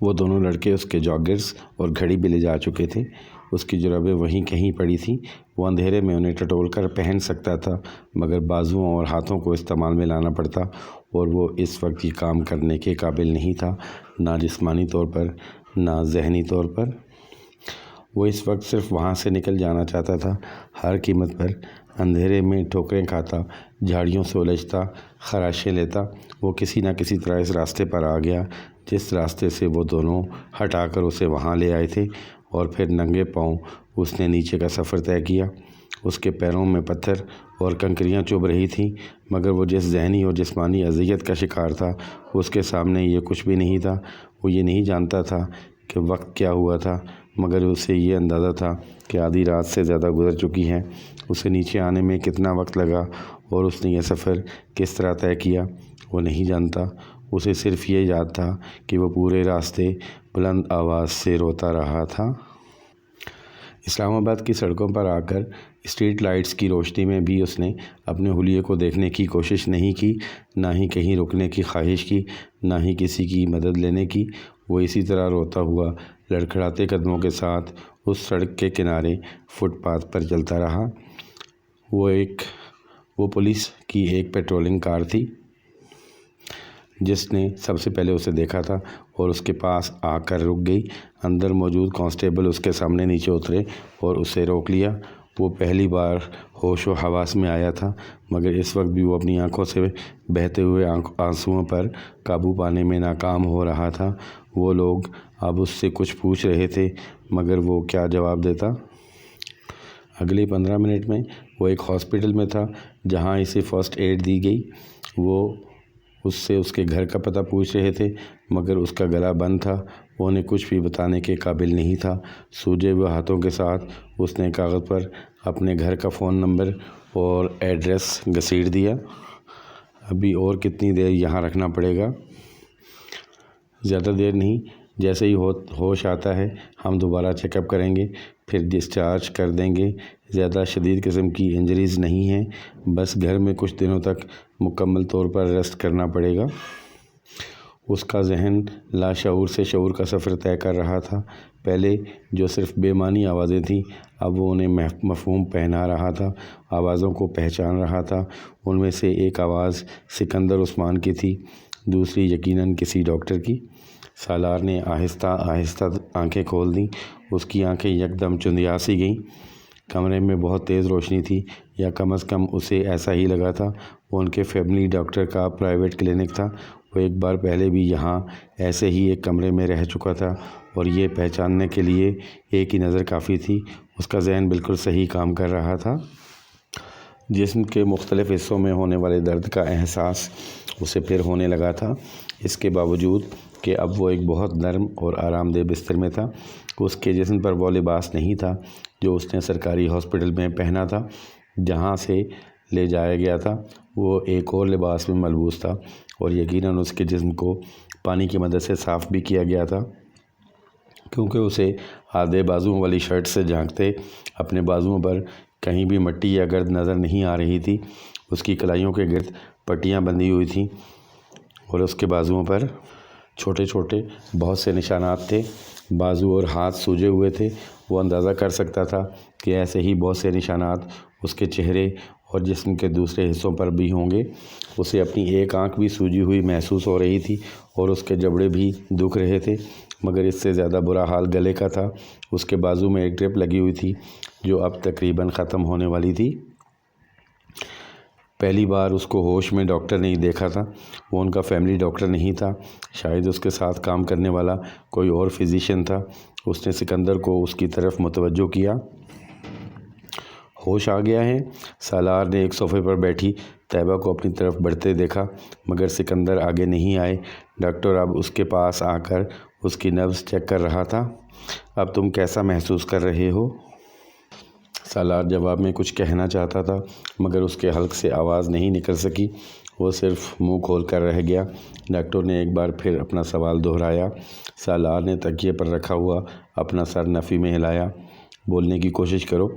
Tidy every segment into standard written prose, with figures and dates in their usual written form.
وہ دونوں لڑکے اس کے جاگرز اور گھڑی بھی لے جا چکے تھے۔ اس کی جرابیں وہیں کہیں پڑی تھیں۔ وہ اندھیرے میں انہیں ٹٹول کر پہن سکتا تھا، مگر بازوؤں اور ہاتھوں کو استعمال میں لانا پڑتا، اور وہ اس وقت یہ کام کرنے کے قابل نہیں تھا، نہ جسمانی طور پر نہ ذہنی طور پر۔ وہ اس وقت صرف وہاں سے نکل جانا چاہتا تھا، ہر قیمت پر۔ اندھیرے میں ٹھوکریں کھاتا، جھاڑیوں سے الجھتا، خراشیں لیتا، وہ کسی نہ کسی طرح اس راستے پر آ گیا جس راستے سے وہ دونوں ہٹا کر اسے وہاں لے آئے تھے، اور پھر ننگے پاؤں اس نے نیچے کا سفر طے کیا۔ اس کے پیروں میں پتھر اور کنکریاں چبھ رہی تھیں، مگر وہ جس ذہنی اور جسمانی اذیت کا شکار تھا، اس کے سامنے یہ کچھ بھی نہیں تھا۔ وہ یہ نہیں جانتا تھا کہ وقت کیا ہوا تھا، مگر اسے یہ اندازہ تھا کہ آدھی رات سے زیادہ گزر چکی ہے۔ اسے نیچے آنے میں کتنا وقت لگا اور اس نے یہ سفر کس طرح طے کیا، وہ نہیں جانتا۔ اسے صرف یہ یاد تھا کہ وہ پورے راستے بلند آواز سے روتا رہا تھا۔ اسلام آباد کی سڑکوں پر آ کر اسٹریٹ لائٹس کی روشنی میں بھی اس نے اپنے حلیے کو دیکھنے کی کوشش نہیں کی، نہ ہی کہیں رکنے کی خواہش کی، نہ ہی کسی کی مدد لینے کی۔ وہ اسی طرح روتا ہوا لڑکھڑاتے قدموں کے ساتھ اس سڑک کے کنارے فٹ پاتھ پر چلتا رہا۔ وہ پولیس کی ایک پیٹرولنگ کار تھی جس نے سب سے پہلے اسے دیکھا تھا اور اس کے پاس آ کر رک گئی۔ اندر موجود کانسٹیبل اس کے سامنے نیچے اترے اور اسے روک لیا۔ وہ پہلی بار ہوش و حواس میں آیا تھا، مگر اس وقت بھی وہ اپنی آنکھوں سے بہتے ہوئے آنسوؤں پر قابو پانے میں ناکام ہو رہا تھا۔ وہ لوگ اب اس سے کچھ پوچھ رہے تھے، مگر وہ کیا جواب دیتا؟ اگلے 15 منٹ میں وہ ایک ہاسپٹل میں تھا جہاں اسے فرسٹ ایڈ دی گئی۔ وہ اس سے اس کے گھر کا پتہ پوچھ رہے تھے، مگر اس کا گلا بند تھا، وہ انہیں کچھ بھی بتانے کے قابل نہیں تھا۔ سوجے ہوئے ہاتھوں کے ساتھ اس نے کاغذ پر اپنے گھر کا فون نمبر اور ایڈریس گھسیٹ دیا۔ ابھی اور کتنی دیر یہاں رکھنا پڑے گا؟ زیادہ دیر نہیں، جیسے ہی ہوش آتا ہے ہم دوبارہ چیک اپ کریں گے، پھر ڈسچارج کر دیں گے۔ زیادہ شدید قسم کی انجریز نہیں ہیں، بس گھر میں کچھ دنوں تک مکمل طور پر ریسٹ کرنا پڑے گا۔ اس کا ذہن لاشعور سے شعور کا سفر طے کر رہا تھا۔ پہلے جو صرف بے معنی آوازیں تھیں، اب وہ انہیں مفہوم پہنا رہا تھا، آوازوں کو پہچان رہا تھا۔ ان میں سے ایک آواز سکندر عثمان کی تھی، دوسری یقیناً کسی ڈاکٹر کی۔ سالار نے آہستہ آہستہ آنکھیں کھول دیں۔ اس کی آنکھیں یکدم چندیا سی گئیں۔ کمرے میں بہت تیز روشنی تھی، یا کم از کم اسے ایسا ہی لگا تھا۔ وہ ان کے فیملی ڈاکٹر کا پرائیویٹ کلینک تھا۔ وہ ایک بار پہلے بھی یہاں ایسے ہی ایک کمرے میں رہ چکا تھا، اور یہ پہچاننے کے لیے ایک ہی نظر کافی تھی۔ اس کا ذہن بالکل صحیح کام کر رہا تھا۔ جسم کے مختلف حصوں میں ہونے والے درد کا احساس اسے پھر ہونے لگا تھا، اس کے باوجود کہ اب وہ ایک بہت نرم اور آرام دہ بستر میں تھا۔ اس کے جسم پر وہ لباس نہیں تھا جو اس نے سرکاری ہاسپٹل میں پہنا تھا جہاں سے لے جایا گیا تھا۔ وہ ایک اور لباس میں ملبوس تھا، اور یقیناً اس کے جسم کو پانی کی مدد سے صاف بھی کیا گیا تھا، کیونکہ اسے آدھے بازوؤں والی شرٹ سے جھانکتے اپنے بازوؤں پر کہیں بھی مٹی یا گرد نظر نہیں آ رہی تھی۔ اس کی کلائیوں کے گرد پٹیاں بندھی ہوئی تھیں، اور اس کے بازوؤں پر چھوٹے چھوٹے بہت سے نشانات تھے۔ بازو اور ہاتھ سوجے ہوئے تھے۔ وہ اندازہ کر سکتا تھا کہ ایسے ہی بہت سے نشانات اس کے چہرے اور جسم کے دوسرے حصوں پر بھی ہوں گے۔ اسے اپنی ایک آنکھ بھی سوجی ہوئی محسوس ہو رہی تھی، اور اس کے جبڑے بھی دکھ رہے تھے، مگر اس سے زیادہ برا حال گلے کا تھا۔ اس کے بازو میں ایک ڈرپ لگی ہوئی تھی جو اب تقریباً ختم ہونے والی تھی۔ پہلی بار اس کو ہوش میں ڈاکٹر نے دیکھا تھا۔ وہ ان کا فیملی ڈاکٹر نہیں تھا، شاید اس کے ساتھ کام کرنے والا کوئی اور فزیشین تھا۔ اس نے سکندر کو اس کی طرف متوجہ کیا۔ ہوش آ گیا ہے؟ سالار نے ایک صوفے پر بیٹھی طیبہ کو اپنی طرف بڑھتے دیکھا، مگر سکندر آگے نہیں آئے۔ ڈاکٹر اب اس کے پاس آ کر اس کی نبض چیک کر رہا تھا۔ اب تم کیسا محسوس کر رہے ہو؟ سالار جواب میں کچھ کہنا چاہتا تھا، مگر اس کے حلق سے آواز نہیں نکل سکی۔ وہ صرف منہ کھول کر رہ گیا۔ ڈاکٹر نے ایک بار پھر اپنا سوال دہرایا۔ سالار نے تکیے پر رکھا ہوا اپنا سر نفی میں ہلایا۔ بولنے کی کوشش کرو۔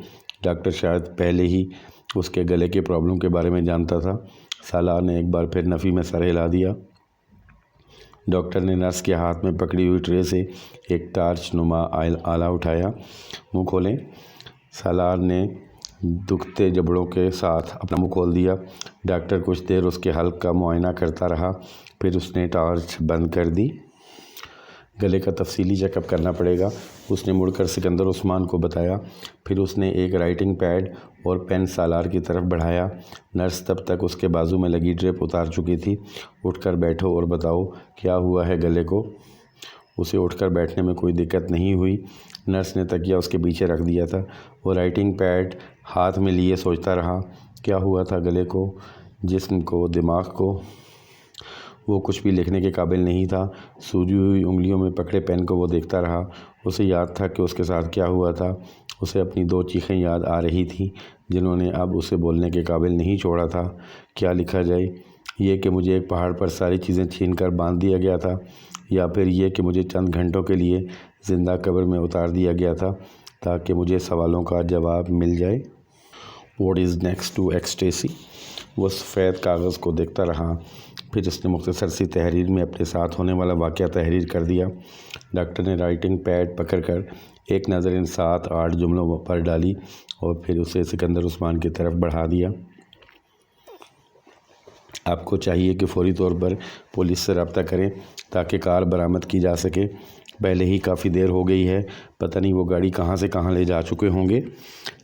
ڈاکٹر شاید پہلے ہی اس کے گلے کے پرابلم کے بارے میں جانتا تھا۔ سالار نے ایک بار پھر نفی میں سر ہلا دیا۔ ڈاکٹر نے نرس کے ہاتھ میں پکڑی ہوئی ٹرے سے ایک ٹارچ نما آلہ اٹھایا۔ منہ کھولیں۔ سالار نے دکھتے جبڑوں کے ساتھ اپنا منہ کھول دیا۔ ڈاکٹر کچھ دیر اس کے حلق کا معائنہ کرتا رہا، پھر اس نے ٹارچ بند کر دی۔ گلے کا تفصیلی چیک اپ کرنا پڑے گا، اس نے مڑ کر سکندر عثمان کو بتایا۔ پھر اس نے ایک رائٹنگ پیڈ اور پین سالار کی طرف بڑھایا۔ نرس تب تک اس کے بازو میں لگی ڈرپ اتار چکی تھی۔ اٹھ کر بیٹھو اور بتاؤ کیا ہوا ہے گلے کو۔ اسے اٹھ کر بیٹھنے میں کوئی دقت نہیں ہوئی۔ نرس نے تکیہ اس کے پیچھے رکھ دیا تھا۔ وہ رائٹنگ پیڈ ہاتھ میں لیے سوچتا رہا، کیا ہوا تھا گلے کو، جسم کو، دماغ کو؟ وہ کچھ بھی لکھنے کے قابل نہیں تھا۔ سوجی ہوئی انگلیوں میں پکڑے پین کو وہ دیکھتا رہا۔ اسے یاد تھا کہ اس کے ساتھ کیا ہوا تھا۔ اسے اپنی 2 چیخیں یاد آ رہی تھیں جنہوں نے اب اسے بولنے کے قابل نہیں چھوڑا تھا۔ کیا لکھا جائے؟ یہ کہ مجھے ایک پہاڑ پر ساری چیزیں چھین کر باندھ دیا گیا تھا، یا پھر یہ کہ مجھے چند گھنٹوں کے لیے زندہ قبر میں اتار دیا گیا تھا تاکہ مجھے سوالوں کا جواب مل جائے۔ What is next to ecstasy? وہ سفید کاغذ کو دیکھتا رہا، پھر اس نے مختصر سی تحریر میں اپنے ساتھ ہونے والا واقعہ تحریر کر دیا۔ ڈاکٹر نے رائٹنگ پیڈ پکڑ کر ایک نظر ان 7-8 جملوں پر ڈالی اور پھر اسے سکندر عثمان کی طرف بڑھا دیا۔ آپ کو چاہیے کہ فوری طور پر پولیس سے رابطہ کریں تاکہ کار برآمد کی جا سکے۔ پہلے ہی کافی دیر ہو گئی ہے، پتہ نہیں وہ گاڑی کہاں سے کہاں لے جا چکے ہوں گے۔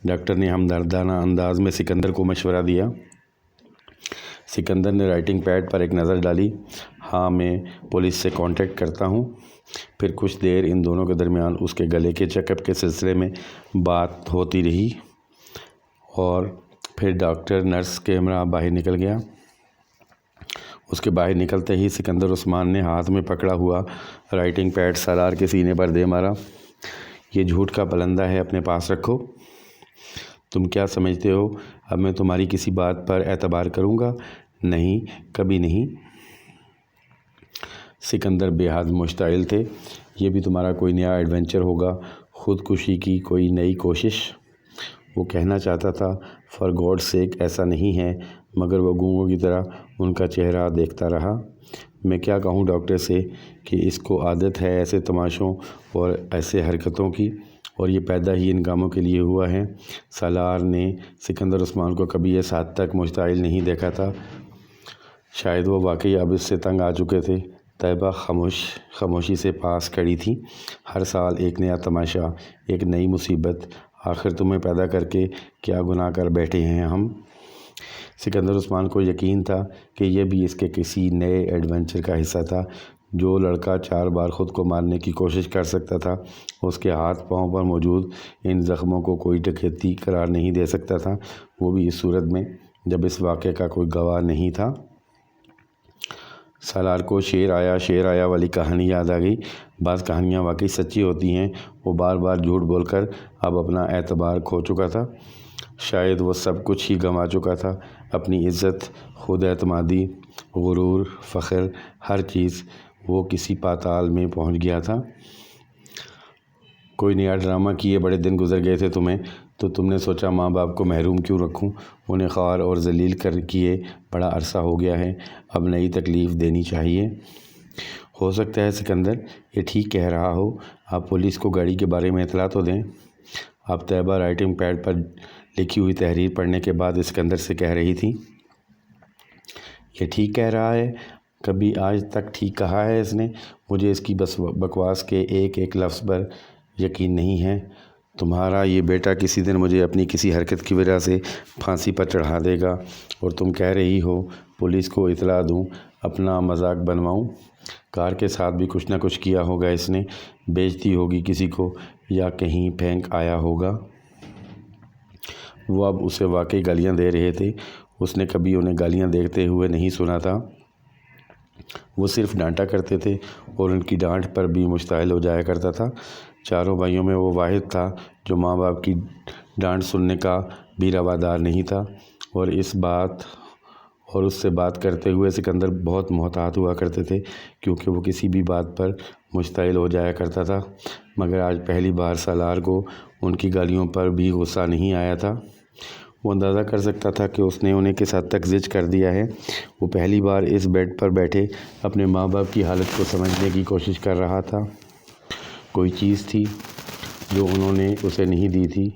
ڈاکٹر نے ہمدردانہ انداز میں سکندر کو مشورہ دیا۔ سکندر نے رائٹنگ پیڈ پر ایک نظر ڈالی۔ ہاں، میں پولیس سے کانٹیکٹ کرتا ہوں۔ پھر کچھ دیر ان دونوں کے درمیان اس کے گلے کے چیک اپ کے سلسلے میں بات ہوتی رہی اور پھر ڈاکٹر نرس کے ہمراہ باہر نکل گیا۔ اس کے باہر نکلتے ہی سکندر عثمان نے ہاتھ میں پکڑا ہوا رائٹنگ پیڈ سالار کے سینے پر دے مارا۔ یہ جھوٹ کا پلندہ ہے، اپنے پاس رکھو۔ تم کیا سمجھتے ہو اب میں تمہاری کسی بات پر اعتبار کروں گا؟ نہیں، کبھی نہیں۔ سکندر بے حد مشتعل تھے۔ یہ بھی تمہارا کوئی نیا ایڈونچر ہوگا، خودکشی کی کوئی نئی کوشش؟ وہ کہنا چاہتا تھا فار گاڈ سیک ایسا نہیں ہے، مگر وہ گونگوں کی طرح ان کا چہرہ دیکھتا رہا۔ میں کیا کہوں ڈاکٹر سے کہ اس کو عادت ہے ایسے تماشوں اور ایسے حرکتوں کی، اور یہ پیدا ہی ان کاموں کے لیے ہوا ہے۔ سالار نے سکندر عثمان کو کبھی اس حد تک مشتعل نہیں دیکھا تھا۔ شاید وہ واقعی اب اس سے تنگ آ چکے تھے۔ طیبہ خاموشی سے پاس کھڑی تھی۔ ہر سال ایک نیا تماشا، ایک نئی مصیبت، آخر تمہیں پیدا کر کے کیا گناہ کر بیٹھے ہیں ہم؟ سکندر عثمان کو یقین تھا کہ یہ بھی اس کے کسی نئے ایڈونچر کا حصہ تھا۔ جو لڑکا 4 بار خود کو مارنے کی کوشش کر سکتا تھا، اس کے ہاتھ پاؤں پر موجود ان زخموں کو کوئی ڈکیتی قرار نہیں دے سکتا تھا، وہ بھی اس صورت میں جب اس واقعے کا کوئی گواہ نہیں تھا۔ سالار کو شیر آیا والی کہانی یاد آ گئی۔ بعض کہانیاں واقعی سچی ہوتی ہیں۔ وہ بار بار جھوٹ بول کر اب اپنا اعتبار کھو چکا تھا۔ شاید وہ سب کچھ ہی گنوا چکا تھا، اپنی عزت، خود اعتمادی، غرور، فخر، ہر چیز۔ وہ کسی پاتال میں پہنچ گیا تھا۔ کوئی نیا ڈرامہ کیے بڑے دن گزر گئے تھے تمہیں، تو تم نے سوچا ماں باپ کو محروم کیوں رکھوں، انہیں خوار اور ذلیل کر کیے بڑا عرصہ ہو گیا ہے، اب نئی تکلیف دینی چاہیے۔ ہو سکتا ہے سکندر یہ ٹھیک کہہ رہا ہو، آپ پولیس کو گاڑی کے بارے میں اطلاع تو دیں۔ اب طیبہ رائٹنگ پیڈ پر لکھی ہوئی تحریر پڑھنے کے بعد سکندر سے کہہ رہی تھی، یہ ٹھیک کہہ رہا ہے؟ کبھی آج تک ٹھیک کہا ہے اس نے؟ مجھے اس کی بکواس کے ایک ایک لفظ پر یقین نہیں ہے۔ تمہارا یہ بیٹا کسی دن مجھے اپنی کسی حرکت کی وجہ سے پھانسی پر چڑھا دے گا، اور تم کہہ رہی ہو پولیس کو اطلاع دوں، اپنا مذاق بنواؤں؟ کار کے ساتھ بھی کچھ نہ کچھ کیا ہوگا اس نے، بیچتی ہوگی کسی کو یا کہیں پھینک آیا ہوگا۔ وہ اب اسے واقعی گالیاں دے رہے تھے۔ اس نے کبھی انہیں گالیاں دیتے ہوئے نہیں سنا تھا۔ وہ صرف ڈانٹا کرتے تھے اور ان کی ڈانٹ پر بھی مشتعل ہو جایا کرتا تھا۔ چاروں بھائیوں میں وہ واحد تھا جو ماں باپ کی ڈانٹ سننے کا بھی روادار نہیں تھا، اور اس سے بات کرتے ہوئے سکندر بہت محتاط ہوا کرتے تھے کیونکہ وہ کسی بھی بات پر مشتعل ہو جایا کرتا تھا۔ مگر آج پہلی بار سالار کو ان کی گالیوں پر بھی غصہ نہیں آیا تھا۔ وہ اندازہ کر سکتا تھا کہ اس نے انہیں کس حد تک زج کر دیا ہے۔ وہ پہلی بار اس بیڈ پر بیٹھے اپنے ماں باپ کی حالت کو سمجھنے کی کوشش کر رہا تھا۔ کوئی چیز تھی جو انہوں نے اسے نہیں دی تھی۔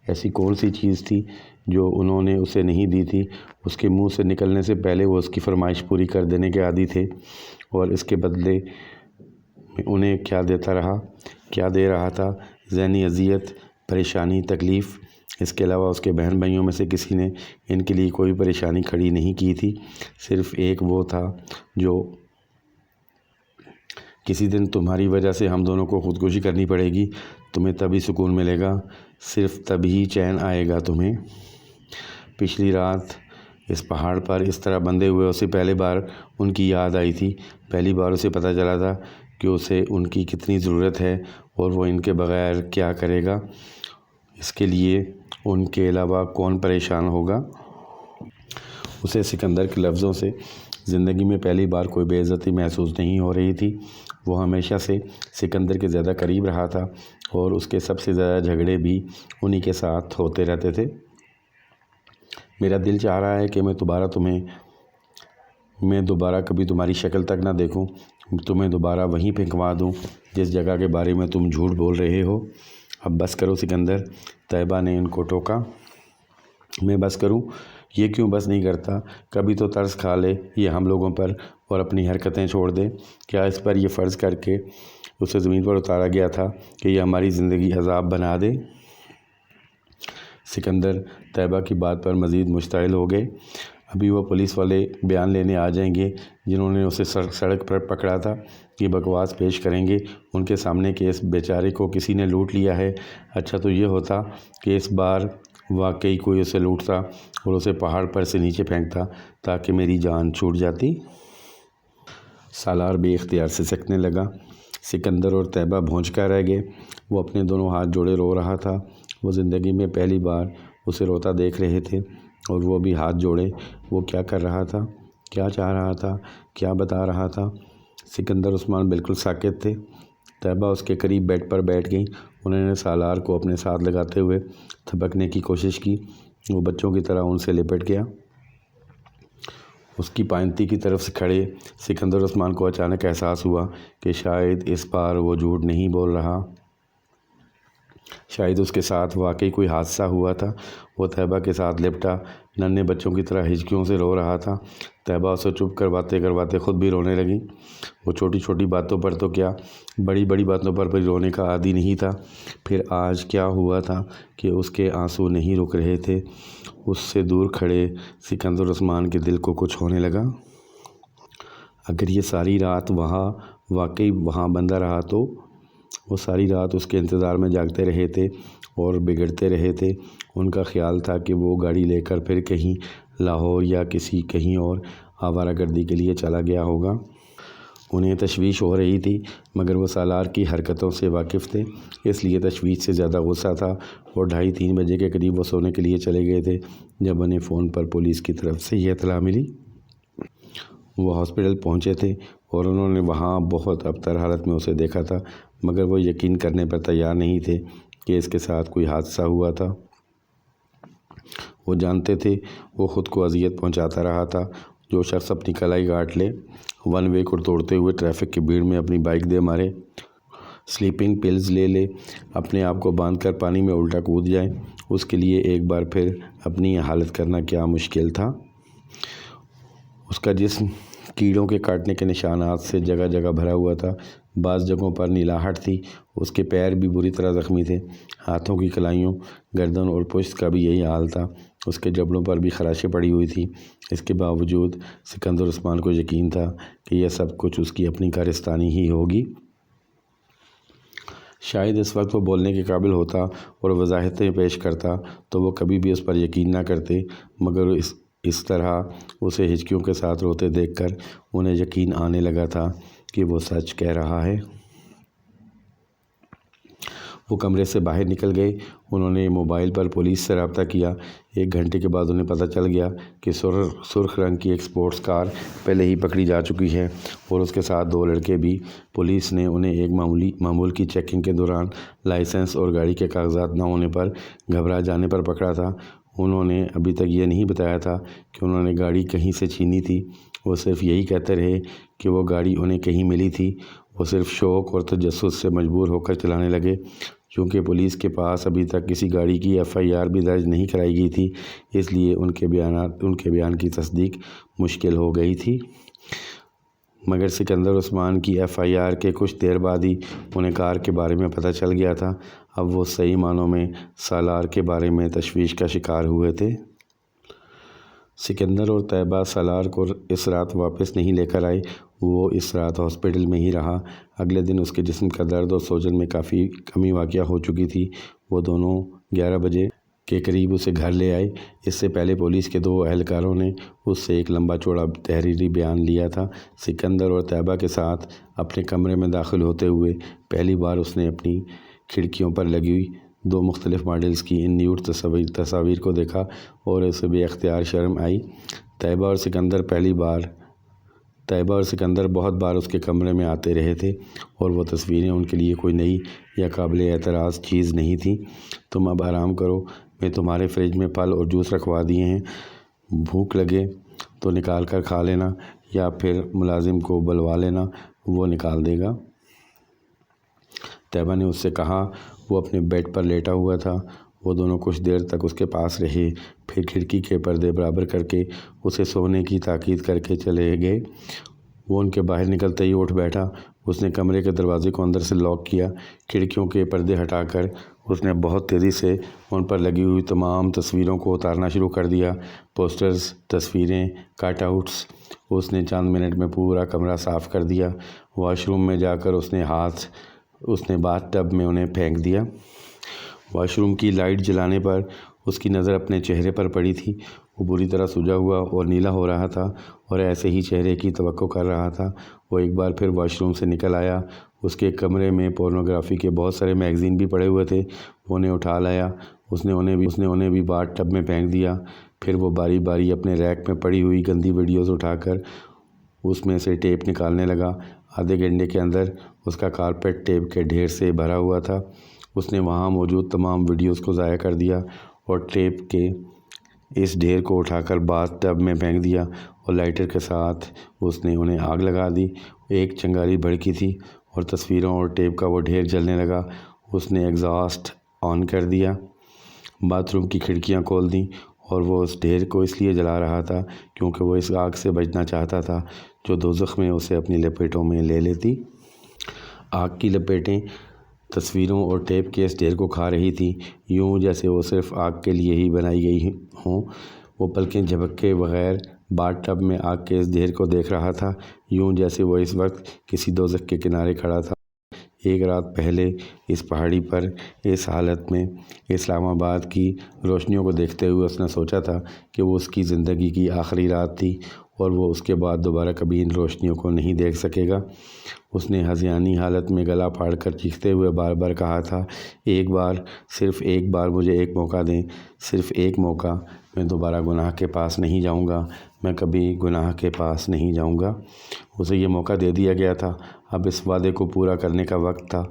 ایسی کون سی چیز تھی جو انہوں نے اسے نہیں دی تھی؟ اس کے منہ سے نکلنے سے پہلے وہ اس کی فرمائش پوری کر دینے کے عادی تھے، اور اس کے بدلے میں انہیں کیا دے رہا تھا؟ ذہنی اذیت، پریشانی، تکلیف۔ اس کے علاوہ اس کے بہن بھائیوں میں سے کسی نے ان کے لیے کوئی پریشانی کھڑی نہیں کی تھی۔ صرف ایک وہ تھا جو کسی دن تمہاری وجہ سے ہم دونوں کو خودکشی کرنی پڑے گی، تمہیں تبھی سکون ملے گا، صرف تبھی چین آئے گا تمہیں۔ پچھلی رات اس پہاڑ پر اس طرح بندھے ہوئے اسے پہلی بار ان کی یاد آئی تھی۔ پہلی بار اسے پتہ چلا تھا کہ اسے ان کی کتنی ضرورت ہے اور وہ ان کے بغیر کیا کرے گا۔ اس کے لیے ان کے علاوہ کون پریشان ہوگا؟ اسے سکندر کے لفظوں سے زندگی میں پہلی بار کوئی بے عزتی محسوس نہیں ہو رہی تھی۔ وہ ہمیشہ سے سکندر کے زیادہ قریب رہا تھا اور اس کے سب سے زیادہ جھگڑے بھی انہی کے ساتھ ہوتے رہتے تھے۔ میرا دل چاہ رہا ہے کہ میں دوبارہ کبھی تمہاری شکل تک نہ دیکھوں، تمہیں دوبارہ وہیں پھینکوا دوں جس جگہ کے بارے میں تم جھوٹ بول رہے ہو۔ اب بس کرو سکندر، طیبہ نے ان کو ٹوکا۔ میں بس کروں؟ یہ کیوں بس نہیں کرتا؟ کبھی تو ترس کھا لے یہ ہم لوگوں پر اور اپنی حرکتیں چھوڑ دے۔ کیا اس پر یہ فرض کر کے اسے زمین پر اتارا گیا تھا کہ یہ ہماری زندگی عذاب بنا دے؟ سکندر طیبہ کی بات پر مزید مشتعل ہو گئے۔ ابھی وہ پولیس والے بیان لینے آ جائیں گے جنہوں نے اسے سڑک پر پکڑا تھا، یہ بکواس پیش کریں گے ان کے سامنے کہ اس بیچارے کو کسی نے لوٹ لیا ہے۔ اچھا تو یہ ہوتا کہ اس بار واقعی کوئی اسے لوٹتا اور اسے پہاڑ پر سے نیچے پھینکتا تاکہ میری جان چھوٹ جاتی۔ سالار بے اختیار سے سکنے لگا۔ سکندر اور طیبہ بھونچ کر رہ گئے۔ وہ اپنے دونوں ہاتھ جوڑے رو رہا تھا۔ وہ زندگی میں پہلی بار اسے روتا دیکھ رہے تھے اور وہ بھی ہاتھ جوڑے۔ وہ کیا کر رہا تھا؟ کیا چاہ رہا تھا؟ کیا بتا رہا تھا؟ سکندر عثمان بالکل ساکت تھے۔ طیبہ اس کے قریب بیڈ پر بیٹھ گئیں۔ انہوں نے سالار کو اپنے ساتھ لگاتے ہوئے تھپکنے کی کوشش کی۔ وہ بچوں کی طرح ان سے لپٹ گیا۔ اس کی پائنتی کی طرف سے کھڑے سکندر عثمان کو اچانک احساس ہوا کہ شاید اس بار وہ جھوٹ نہیں بول رہا، شاید اس کے ساتھ واقعی کوئی حادثہ ہوا تھا۔ وہ طیبہ کے ساتھ لپٹا، ننھے بچوں کی طرح ہچکیوں سے رو رہا تھا۔ طیبہ اسے چپ کرواتے خود بھی رونے لگی۔ وہ چھوٹی چھوٹی باتوں پر تو کیا، بڑی بڑی باتوں پر بھی رونے کا عادی نہیں تھا۔ پھر آج کیا ہوا تھا کہ اس کے آنسو نہیں رک رہے تھے؟ اس سے دور کھڑے سکندر عثمان کے دل کو کچھ ہونے لگا۔ اگر یہ ساری رات واقعی وہاں بندہ رہا تو؟ وہ ساری رات اس کے انتظار میں جاگتے رہے تھے اور بگڑتے رہے تھے۔ ان کا خیال تھا کہ وہ گاڑی لے کر پھر کہیں لاہور یا کہیں اور آوارہ گردی کے لیے چلا گیا ہوگا۔ انہیں تشویش ہو رہی تھی، مگر وہ سالار کی حرکتوں سے واقف تھے، اس لیے تشویش سے زیادہ غصہ تھا۔ اور 2:30-3 بجے کے قریب وہ سونے کے لیے چلے گئے تھے جب انہیں فون پر پولیس کی طرف سے یہ اطلاع ملی۔ وہ ہاسپٹل پہنچے تھے اور انہوں نے وہاں بہت ابتر حالت میں اسے دیکھا تھا، مگر وہ یقین کرنے پر تیار نہیں تھے کہ اس کے ساتھ کوئی حادثہ ہوا تھا۔ وہ جانتے تھے وہ خود کو اذیت پہنچاتا رہا تھا۔ جو شخص اپنی کلائی کاٹ لے، ون وے کو توڑتے ہوئے ٹریفک کی بھیڑ میں اپنی بائک دے مارے، سلیپنگ پلز لے اپنے آپ کو باندھ کر پانی میں الٹا کود جائے، اس کے لیے ایک بار پھر اپنی یہ حالت کرنا کیا مشکل تھا۔ اس کا جسم کیڑوں کے کاٹنے کے نشانات سے جگہ جگہ بھرا ہوا تھا۔ بعض جگہوں پر نیلاہٹ تھی۔ اس کے پیر بھی بری طرح زخمی تھے۔ ہاتھوں کی کلائیوں، گردن اور پشت کا بھی یہی حال تھا۔ اس کے جبڑوں پر بھی خراشیں پڑی ہوئی تھیں۔ اس کے باوجود سکندر عثمان کو یقین تھا کہ یہ سب کچھ اس کی اپنی کارستانی ہی ہوگی۔ شاید اس وقت وہ بولنے کے قابل ہوتا اور وضاحتیں پیش کرتا تو وہ کبھی بھی اس پر یقین نہ کرتے، مگر اس طرح اسے ہچکیوں کے ساتھ روتے دیکھ کر انہیں یقین آنے لگا تھا کہ وہ سچ کہہ رہا ہے۔ وہ کمرے سے باہر نکل گئے۔ انہوں نے موبائل پر پولیس سے رابطہ کیا۔ 1 گھنٹے کے بعد انہیں پتہ چل گیا کہ سرخ رنگ کی ایک سپورٹس کار پہلے ہی پکڑی جا چکی ہے اور اس کے ساتھ 2 لڑکے بھی۔ پولیس نے انہیں ایک معمول کی چیکنگ کے دوران لائسنس اور گاڑی کے کاغذات نہ ہونے پر گھبرا جانے پر پکڑا تھا۔ انہوں نے ابھی تک یہ نہیں بتایا تھا کہ انہوں نے گاڑی کہیں سے چھینی تھی، وہ صرف یہی کہتے رہے کہ وہ گاڑی انہیں کہیں ملی تھی۔ وہ صرف شوق اور تجسس سے مجبور ہو کر چلانے لگے۔ چونکہ پولیس کے پاس ابھی تک کسی گاڑی کی FIR بھی درج نہیں کرائی گئی تھی، اس لیے ان کے بیان کی تصدیق مشکل ہو گئی تھی۔ مگر سکندر عثمان کی FIR کے کچھ دیر بعد ہی انہیں کار کے بارے میں پتہ چل گیا تھا۔ اب وہ صحیح معنوں میں سالار کے بارے میں تشویش کا شکار ہوئے تھے۔ سکندر اور طیبہ سالار کو اس رات واپس نہیں لے کر آئے، وہ اس رات ہاسپٹل میں ہی رہا۔ اگلے دن اس کے جسم کا درد اور سوجن میں کافی کمی واقع ہو چکی تھی۔ وہ دونوں 11 بجے کے قریب اسے گھر لے آئے۔ اس سے پہلے پولیس کے 2 اہلکاروں نے اس سے ایک لمبا چوڑا تحریری بیان لیا تھا۔ سکندر اور طیبہ کے ساتھ اپنے کمرے میں داخل ہوتے ہوئے پہلی بار اس نے اپنی کھڑکیوں پر لگی ہوئی 2 مختلف ماڈلز کی ان نیوڈ تصاویر کو دیکھا اور اسے بے اختیار شرم آئی۔ طیبہ اور سکندر بہت بار اس کے کمرے میں آتے رہے تھے اور وہ تصویریں ان کے لیے کوئی نئی یا قابل اعتراض چیز نہیں تھیں۔ تم اب آرام کرو، میں تمہارے فریج میں پھل اور جوس رکھوا دیے ہیں، بھوک لگے تو نکال کر کھا لینا یا پھر ملازم کو بلوا لینا، وہ نکال دے گا۔ طیبہ نے اس سے کہا۔ وہ اپنے بیڈ پر لیٹا ہوا تھا۔ وہ دونوں کچھ دیر تک اس کے پاس رہے، پھر کھڑکی کے پردے برابر کر کے اسے سونے کی تاکید کر کے چلے گئے۔ وہ ان کے باہر نکلتے ہی اٹھ بیٹھا۔ اس نے کمرے کے دروازے کو اندر سے لاک کیا۔ کھڑکیوں کے پردے ہٹا کر اس نے بہت تیزی سے ان پر لگی ہوئی تمام تصویروں کو اتارنا شروع کر دیا۔ پوسٹرز، تصویریں، کٹ آؤٹس۔ اس نے چند منٹ میں پورا کمرہ صاف کر دیا۔ واش روم میں جا کر اس نے باتھ ٹب میں انہیں پھینک دیا۔ واش روم کی لائٹ جلانے پر اس کی نظر اپنے چہرے پر پڑی تھی۔ وہ بری طرح سوجا ہوا اور نیلا ہو رہا تھا اور ایسے ہی چہرے کی توقع کر رہا تھا۔ وہ ایک بار پھر واش روم سے نکل آیا۔ اس کے کمرے میں پورنوگرافی کے بہت سارے میگزین بھی پڑے ہوئے تھے۔ وہ انہیں اٹھا لایا۔ اس نے انہیں بھی باتھ ٹب میں پھینک دیا۔ پھر وہ باری باری اپنے ریک میں پڑی ہوئی گندی ویڈیوز اٹھا کر اس میں سے ٹیپ نکالنے لگا۔ آدھے گھنٹے کے اندر اس کا کارپیٹ ٹیپ کے ڈھیر سے بھرا ہوا تھا۔ اس نے وہاں موجود تمام ویڈیوز کو ضائع کر دیا اور ٹیپ کے اس ڈھیر کو اٹھا کر باتھ ٹب میں پھینک دیا اور لائٹر کے ساتھ اس نے انہیں آگ لگا دی۔ ایک چنگاری بھڑکی تھی اور تصویروں اور ٹیپ کا وہ ڈھیر جلنے لگا۔ اس نے ایگزاسٹ آن کر دیا، باتھ روم کی کھڑکیاں کھول دیں اور وہ اس ڈھیر کو اس لیے جلا رہا تھا کیونکہ وہ اس آگ سے بچنا چاہتا تھا جو دوزخ میں اسے اپنی لپیٹوں میں لے لیتی۔ آگ کی لپیٹیں تصویروں اور ٹیپ کے اس ڈھیر کو کھا رہی تھیں، یوں جیسے وہ صرف آگ کے لیے ہی بنائی گئی ہوں۔ وہ پلکیں جھپکے بغیر باتھ ٹب میں آگ کے اس ڈھیر کو دیکھ رہا تھا، یوں جیسے وہ اس وقت کسی دوزخ کے کنارے کھڑا تھا۔ ایک رات پہلے اس پہاڑی پر اس حالت میں اسلام آباد کی روشنیوں کو دیکھتے ہوئے اس نے سوچا تھا کہ وہ اس کی زندگی کی آخری رات تھی اور وہ اس کے بعد دوبارہ کبھی ان روشنیوں کو نہیں دیکھ سکے گا۔ اس نے ہذیانی حالت میں گلا پھاڑ کر چیختے ہوئے بار بار کہا تھا، ایک بار، صرف ایک بار مجھے ایک موقع دیں، صرف ایک موقع، میں دوبارہ گناہ کے پاس نہیں جاؤں گا، میں کبھی گناہ کے پاس نہیں جاؤں گا۔ اسے یہ موقع دے دیا گیا تھا، اب اس وعدے کو پورا کرنے کا وقت تھا۔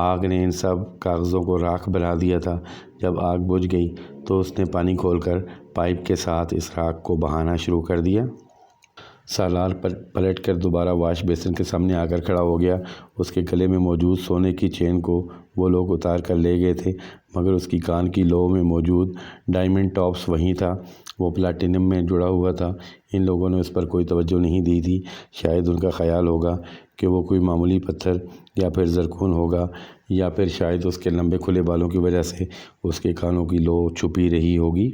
آگ نے ان سب کاغذوں کو راکھ بنا دیا تھا۔ جب آگ بجھ گئی تو اس نے پانی کھول کر پائپ کے ساتھ اس راکھ کو بہانا شروع کر دیا۔ سالار پلٹ کر دوبارہ واش بیسن کے سامنے آ کر کھڑا ہو گیا۔ اس کے گلے میں موجود سونے کی چین کو وہ لوگ اتار کر لے گئے تھے، مگر اس کی کان کی لو میں موجود ڈائمنڈ ٹاپس وہیں تھا، وہ پلاٹینم میں جڑا ہوا تھا۔ ان لوگوں نے اس پر کوئی توجہ نہیں دی تھی۔ شاید ان کا خیال ہوگا کہ وہ کوئی معمولی پتھر یا پھر زرخون ہوگا، یا پھر شاید اس کے لمبے کھلے بالوں کی وجہ سے اس کے کانوں کی لو چھپی رہی ہوگی۔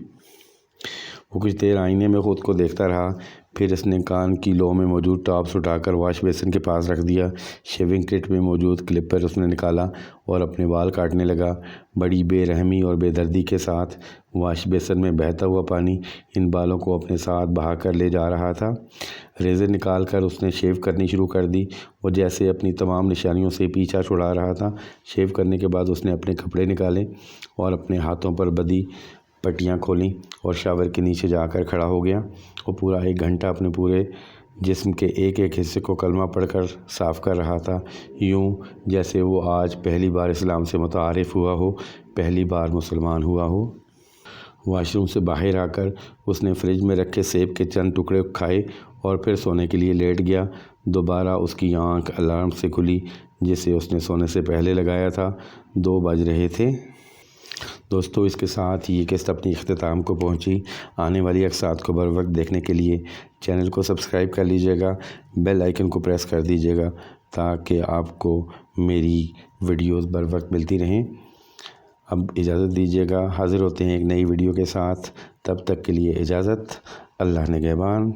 وہ کچھ دیر آئینے میں خود کو دیکھتا رہا، پھر اس نے کان کی لو میں موجود ٹاپس اٹھا کر واش بیسن کے پاس رکھ دیا۔ شیونگ کٹ میں موجود کلپر اس نے نکالا اور اپنے بال کاٹنے لگا۔ بڑی بے رحمی اور بے دردی کے ساتھ واش بیسن میں بہتا ہوا پانی ان بالوں کو اپنے ساتھ بہا کر لے جا رہا تھا۔ ریزر نکال کر اس نے شیو کرنی شروع کر دی۔ وہ جیسے اپنی تمام نشانیوں سے پیچھا چھڑا رہا تھا۔ شیو کرنے کے بعد اس نے اپنے کپڑے نکالے اور اپنے ہاتھوں پر بدی پٹیاں کھولیں اور شاور کے نیچے جا کر کھڑا ہو گیا۔ وہ پورا 1 گھنٹہ اپنے پورے جسم کے ایک ایک حصے کو کلمہ پڑھ کر صاف کر رہا تھا، یوں جیسے وہ آج پہلی بار اسلام سے متعارف ہوا ہو، پہلی بار مسلمان ہوا ہو۔ واش روم سے باہر آ کر اس نے فریج میں رکھے سیب کے چند ٹکڑے کھائے اور پھر سونے کے لیے لیٹ گیا۔ دوبارہ اس کی آنکھ الارم سے کھلی جسے اس نے سونے سے پہلے لگایا تھا۔ 2 بج رہے تھے۔ دوستو، اس کے ساتھ یہ قسط اپنی اختتام کو پہنچی۔ آنے والی اقساط کو بر وقت دیکھنے کے لیے چینل کو سبسکرائب کر لیجئے گا، بیل آئیکن کو پریس کر دیجئے گا تاکہ آپ کو میری ویڈیوز بر وقت ملتی رہیں۔ اب اجازت دیجئے گا، حاضر ہوتے ہیں ایک نئی ویڈیو کے ساتھ۔ تب تک کے لیے اجازت، اللہ نگہبان۔